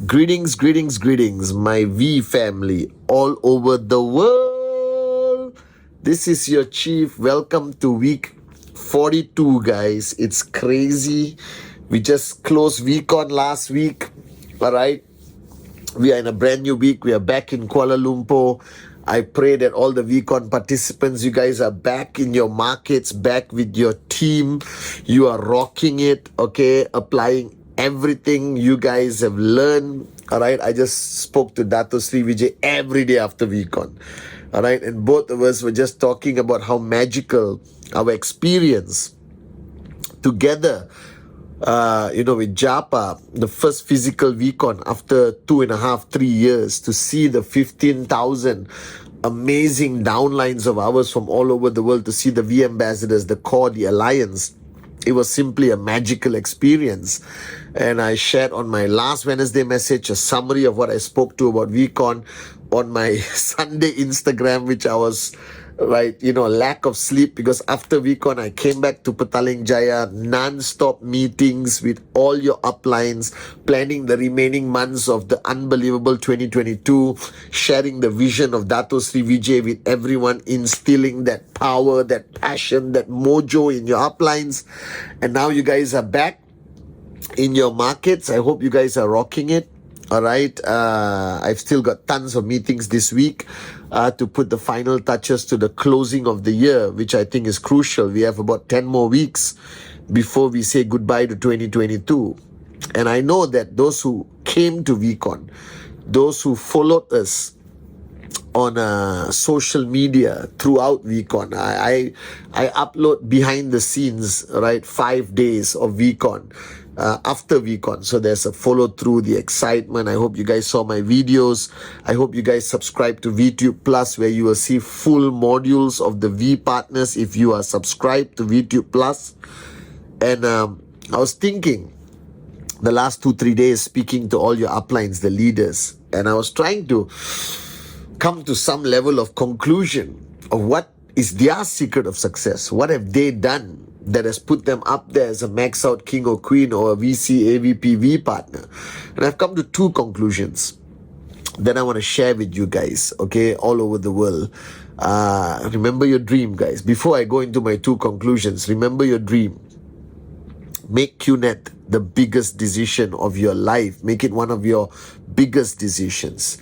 Greetings, greetings, greetings, my V family all over the world. This is your chief. Welcome to week 42, guys. It's crazy. We just closed week on last week. All right. We are in a brand new week. We are back in Kuala Lumpur. I pray that all the VCon participants, you guys are back in your markets, back with your team. You are rocking it, okay? Applying everything you guys have learned. All right. I just spoke to Dato Sri Vijay every day after VCon. All right. And both of us were just talking about how magical our experience together with Japa, the first physical VCon after 2.5, 3 years, to see the 15,000 amazing downlines of ours from all over the world, to see the V ambassadors, the core, the alliance. It was simply a magical experience. And I shared on my last Wednesday message a summary of what I spoke to about VCon on my Sunday Instagram, which I was lack of sleep, because after VCon I came back to Petaling Jaya, non-stop meetings with all your uplines, planning the remaining months of the unbelievable 2022, sharing the vision of Dato Sri Vijay with everyone, instilling that power, that passion, that mojo in your uplines. And now you guys are back in your markets. I hope you guys are rocking it. All right. I've still got tons of meetings this week to put the final touches to the closing of the year, which I think is crucial. We have about 10 more weeks before we say goodbye to 2022. And I know that those who came to VCon, those who followed us on social media throughout VCon, I upload behind the scenes, right? 5 days of VCon. After VCon, so there's a follow through, the excitement. I hope you guys saw my videos. I hope you guys subscribe to VTube Plus, where you will see full modules of the V partners if you are subscribed to VTube Plus. And I was thinking the last 2-3 days, speaking to all your uplines, the leaders, and I was trying to come to some level of conclusion of what is their secret of success. What have they done that has put them up there as a max out king or queen or a VC, AVP, V partner? And I've come to 2 conclusions that I want to share with you guys, okay, all over the world. Remember your dream, guys. Before I go into my 2 conclusions, remember your dream. Make QNet the biggest decision of your life. Make it one of your biggest decisions.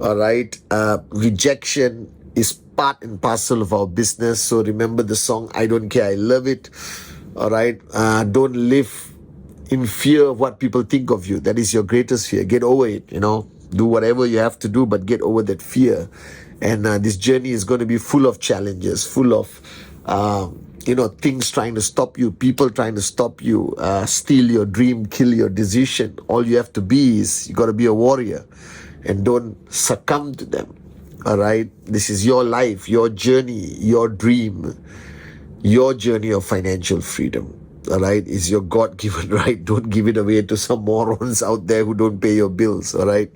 All right. Rejection is part and parcel of our business. So remember the song, I Don't Care, I Love It. All right. Don't live in fear of what people think of you. That is your greatest fear. Get over it. Do whatever you have to do, but get over that fear. And this journey is going to be full of challenges, full of things trying to stop you, people trying to stop you, steal your dream, kill your decision. All you have to be is, you got to be a warrior, and don't succumb to them. All right. This is your life, your journey, your dream, your journey of financial freedom. All right. Is your God-given right. Don't give it away to some morons out there who don't pay your bills. All right.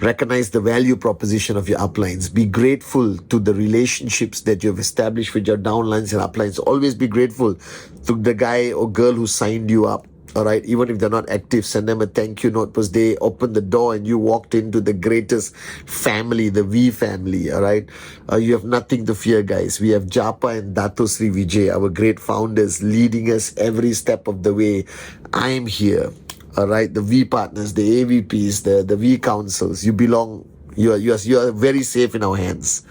Recognize the value proposition of your uplines. Be grateful to the relationships that you've established with your downlines and uplines. Always be grateful to the guy or girl who signed you up. All right, even if they're not active, send them a thank you note, because they opened the door and you walked into the greatest family, the V family. All right, you have nothing to fear, guys. We have Japa and Dato Sri Vijay, our great founders, leading us every step of the way. I'm here. All right, the V partners, the AVPs, the V councils. You belong. You are very safe in our hands.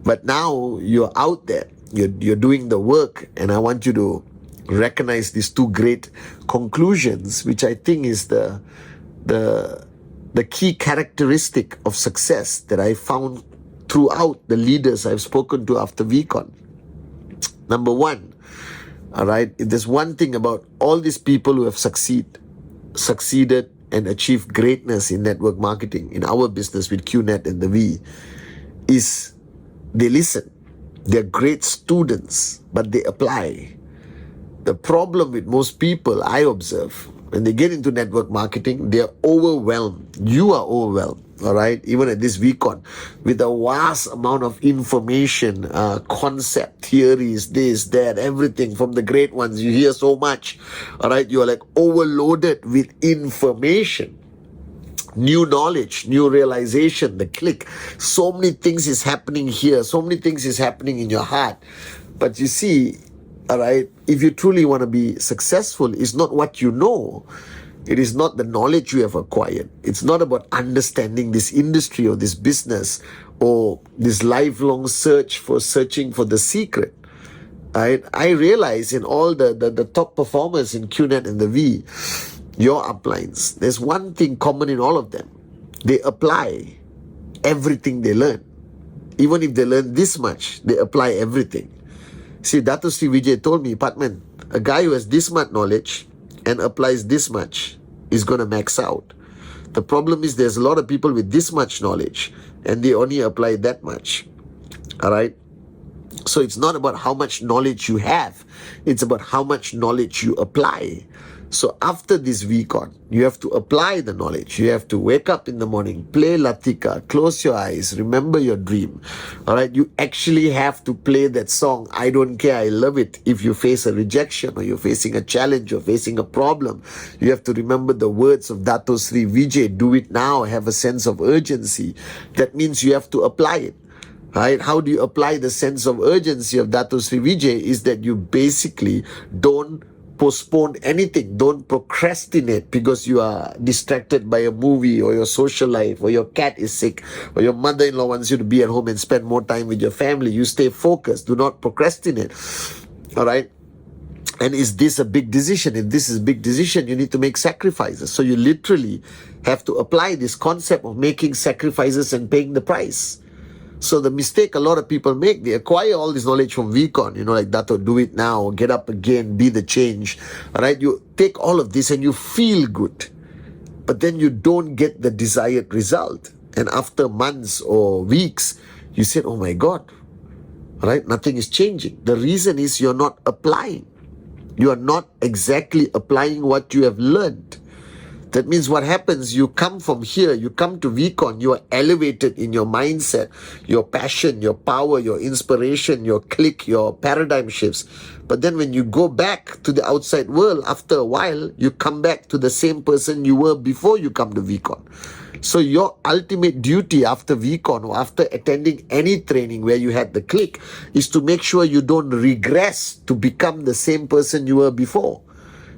But now you're out there. You're doing the work, and I want you to recognize these 2 great conclusions, which I think is the key characteristic of success that I found throughout the leaders I've spoken to after VCon. Number 1, all right, if there's one thing about all these people who have succeeded and achieved greatness in network marketing, in our business with QNet and the V, is they listen. They're great students, but they apply. The problem with most people, I observe, When they get into network marketing, they're overwhelmed. You are overwhelmed, all right? Even at this VCon, with a vast amount of information, concept, theories, this, that, everything from the great ones. You hear so much, all right? You are like overloaded with information. New knowledge, new realization, the click. So many things is happening here. So many things is happening in your heart. But you see, all right, if you truly want to be successful, it's not what you know. It is not the knowledge you have acquired. It's not about understanding this industry or this business or this lifelong searching for the secret. I realize in all the top performers in QNet and the V, your uplines, there's one thing common in all of them. They apply everything they learn. Even if they learn this much, they apply everything. See, Dato Sri Vijay told me, Patman, a guy who has this much knowledge and applies this much is going to max out. The problem is there's a lot of people with this much knowledge and they only apply that much. All right? So it's not about how much knowledge you have. It's about how much knowledge you apply. So after this VCon, you have to apply the knowledge. You have to wake up in the morning, play Latika, close your eyes, remember your dream. All right, you actually have to play that song, I Don't Care, I Love It. If you face a rejection or you're facing a challenge or facing a problem, you have to remember the words of Dato Sri Vijay, do it now, have a sense of urgency. That means you have to apply it. Right? How do you apply the sense of urgency of Dato Sri Vijay is that you basically don't postpone anything, don't procrastinate because you are distracted by a movie or your social life or your cat is sick or your mother-in-law wants you to be at home and spend more time with your family. You stay focused, do not procrastinate. All right? And is this a big decision? If this is a big decision, you need to make sacrifices. So you literally have to apply this concept of making sacrifices and paying the price. So the mistake a lot of people make, they acquire all this knowledge from VCon, like Dato, do it now, get up again, be the change. All right, you take all of this and you feel good, but then you don't get the desired result. And after months or weeks, you said, oh my God, all right, nothing is changing. The reason is you're not applying. You are not exactly applying what you have learned. That means what happens, you come from here, you come to VCon, you are elevated in your mindset, your passion, your power, your inspiration, your click, your paradigm shifts. But then when you go back to the outside world, after a while, you come back to the same person you were before you come to VCon. So your ultimate duty after VCon or after attending any training where you had the click is to make sure you don't regress to become the same person you were before.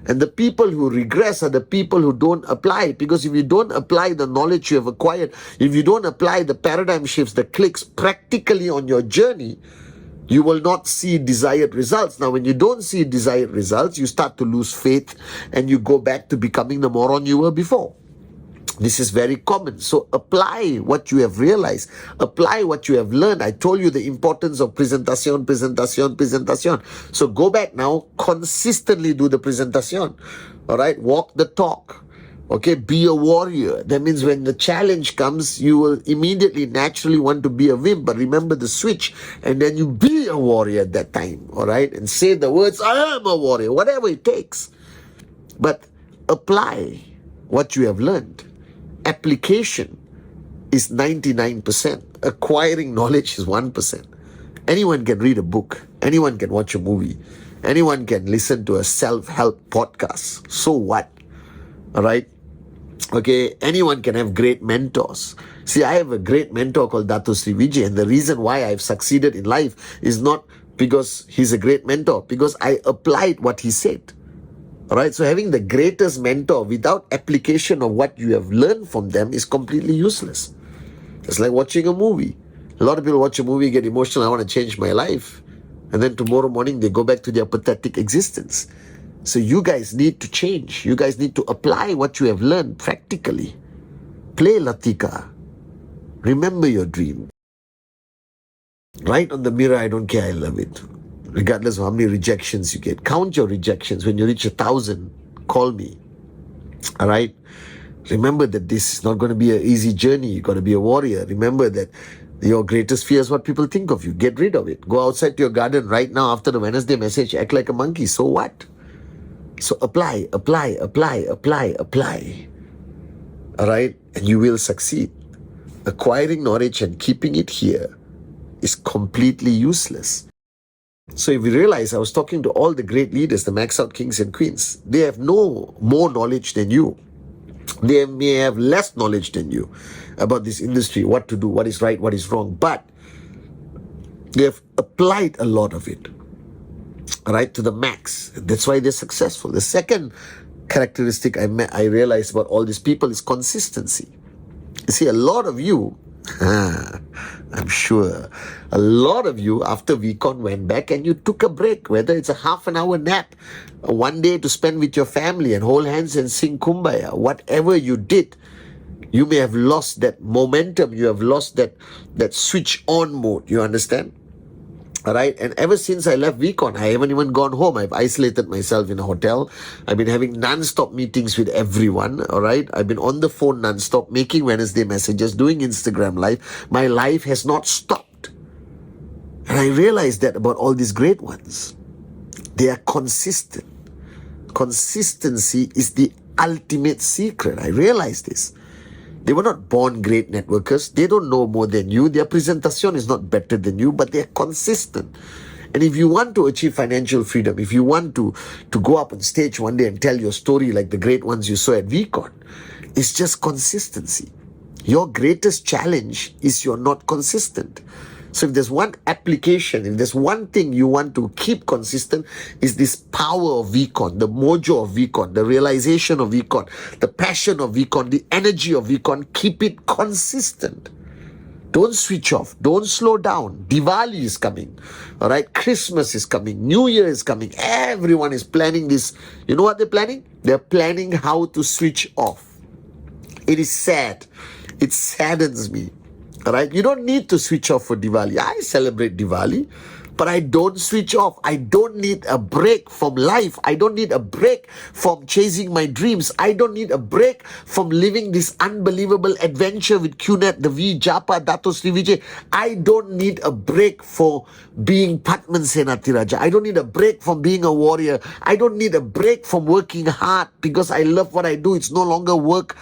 And the people who regress are the people who don't apply. Because if you don't apply the knowledge you have acquired, if you don't apply the paradigm shifts, the clicks practically on your journey, you will not see desired results. Now, when you don't see desired results, you start to lose faith and you go back to becoming the moron you were before. This is very common. So apply what you have realized. Apply what you have learned. I told you the importance of presentation. So go back now, consistently do the presentation. All right, walk the talk. Okay, be a warrior. That means when the challenge comes, you will immediately naturally want to be a wimp. But remember the switch, and then you be a warrior at that time. All right, and say the words, I am a warrior, whatever it takes. But apply what you have learned. Application is 99%. Acquiring knowledge is 1%. Anyone can read a book. Anyone can watch a movie. Anyone can listen to a self-help podcast. So what? All right? Okay, anyone can have great mentors. See, I have a great mentor called Dato Sri Vijay, and the reason why I've succeeded in life is not because he's a great mentor, because I applied what he said. All right, so having the greatest mentor without application of what you have learned from them is completely useless. It's like watching a movie. A lot of people watch a movie, get emotional, I want to change my life. And then tomorrow morning, they go back to their pathetic existence. So you guys need to change. You guys need to apply what you have learned practically. Play Latika. Remember your dream. Write on the mirror, I don't care, I love it. Regardless of how many rejections you get. Count your rejections. When you reach 1,000, call me. All right? Remember that this is not going to be an easy journey. You've got to be a warrior. Remember that your greatest fear is what people think of you. Get rid of it. Go outside to your garden right now after the Wednesday message. Act like a monkey. So what? So apply. All right? And you will succeed. Acquiring knowledge and keeping it here is completely useless. So if you realize, I was talking to all the great leaders, the max out kings and queens. They have no more knowledge than you. They may have less knowledge than you about this industry, what to do, what is right, what is wrong, but they have applied a lot of it, right, to the max. That's why they're successful. The second characteristic I realized about all these people is consistency. You see, a lot of you, I'm sure, a lot of you after VCon went back and you took a break, whether it's a half an hour nap, one day to spend with your family and hold hands and sing Kumbaya, whatever you did, you may have lost that momentum, you have lost that switch on mode, you understand? All right, and ever since I left VCon, I haven't even gone home. I've isolated myself in a hotel. I've been having non-stop meetings with everyone. All right, I've been on the phone non-stop, making Wednesday messages, doing Instagram live. My life has not stopped. And I realized that about all these great ones. They are consistent. Consistency is the ultimate secret. I realized this. They were not born great networkers. They don't know more than you. Their presentation is not better than you, but they're consistent. And if you want to achieve financial freedom, if you want to go up on stage one day and tell your story like the great ones you saw at VCon, it's just consistency. Your greatest challenge is you're not consistent. So if there's one application, if there's one thing you want to keep consistent, is this power of VCon, the mojo of VCon, the realization of VCon, the passion of VCon, the energy of VCon. Keep it consistent. Don't switch off. Don't slow down. Diwali is coming. All right. Christmas is coming. New Year is coming. Everyone is planning this. You know what they're planning? They're planning how to switch off. It is sad. It saddens me. All right, you don't need to switch off for Diwali. I celebrate Diwali, but I don't switch off. I don't need a break from life. I don't need a break from chasing my dreams. I don't need a break from living this unbelievable adventure with QNet, the V, Japa, Dato Sri Vijay. I don't need a break for being Patman Senatiraja. I don't need a break from being a warrior. I don't need a break from working hard because I love what I do. It's no longer work.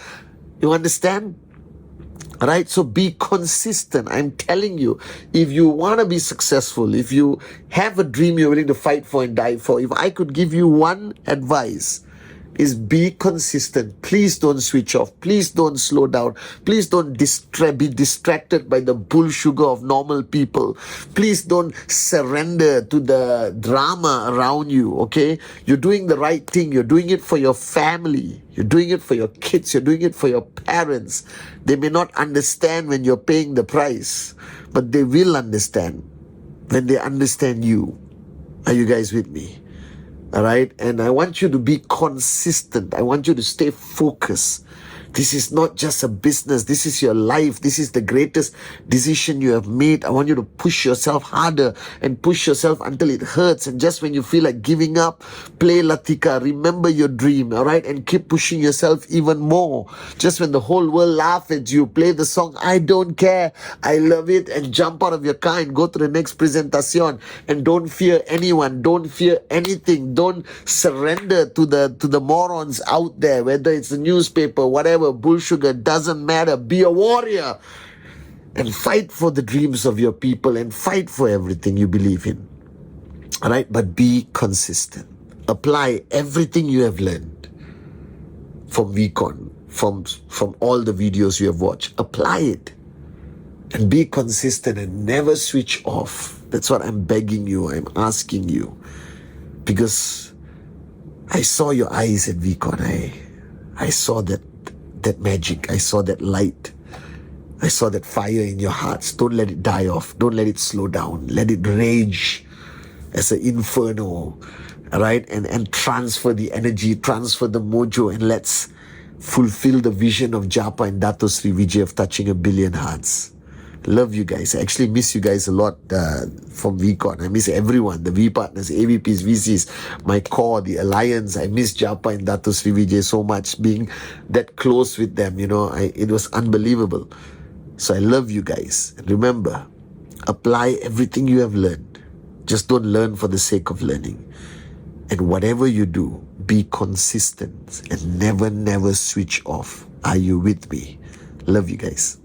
You understand? Right? So be consistent. I'm telling you, if you want to be successful, if you have a dream you're willing to fight for and die for, if I could give you one advice, is be consistent. Please don't switch off. Please don't slow down. Please don't be distracted by the bull sugar of normal people. Please don't surrender to the drama around you, okay? You're doing the right thing. You're doing it for your family. You're doing it for your kids. You're doing it for your parents. They may not understand when you're paying the price, but they will understand when they understand you. Are you guys with me? All right. And I want you to be consistent. I want you to stay focused. This is not just a business. This is your life. This is the greatest decision you have made. I want you to push yourself harder and push yourself until it hurts. And just when you feel like giving up, play Latika. Remember your dream. All right. And keep pushing yourself even more. Just when the whole world laughs at you, play the song, I Don't Care, I Love It, and jump out of your car and go to the next presentation. And don't fear anyone. Don't fear anything. Don't surrender to the morons out there, whether it's the newspaper, whatever, bull sugar, doesn't matter. Be a warrior and fight for the dreams of your people and fight for everything you believe in. All right, but be consistent. Apply everything you have learned from VCon, from all the videos you have watched. Apply it and be consistent and never switch off. That's what I'm begging you. I'm asking you, because I saw your eyes at VCon. I saw that magic. I saw that light. I saw that fire in your hearts. Don't let it die off. Don't let it slow down. Let it rage as an inferno. All right? And transfer the energy, transfer the mojo, and let's fulfill the vision of Japa and Dato Sri Vijay of touching 1 billion hearts. Love you guys. I actually miss you guys a lot from VCon. I miss everyone, the V partners, AVPs, VCs, my core, the alliance. I miss Japa and Dato Sri Vijay so much, being that close with them. You know, it was unbelievable. So I love you guys. And remember, apply everything you have learned. Just don't learn for the sake of learning. And whatever you do, be consistent, and never switch off. Are you with me? Love you guys.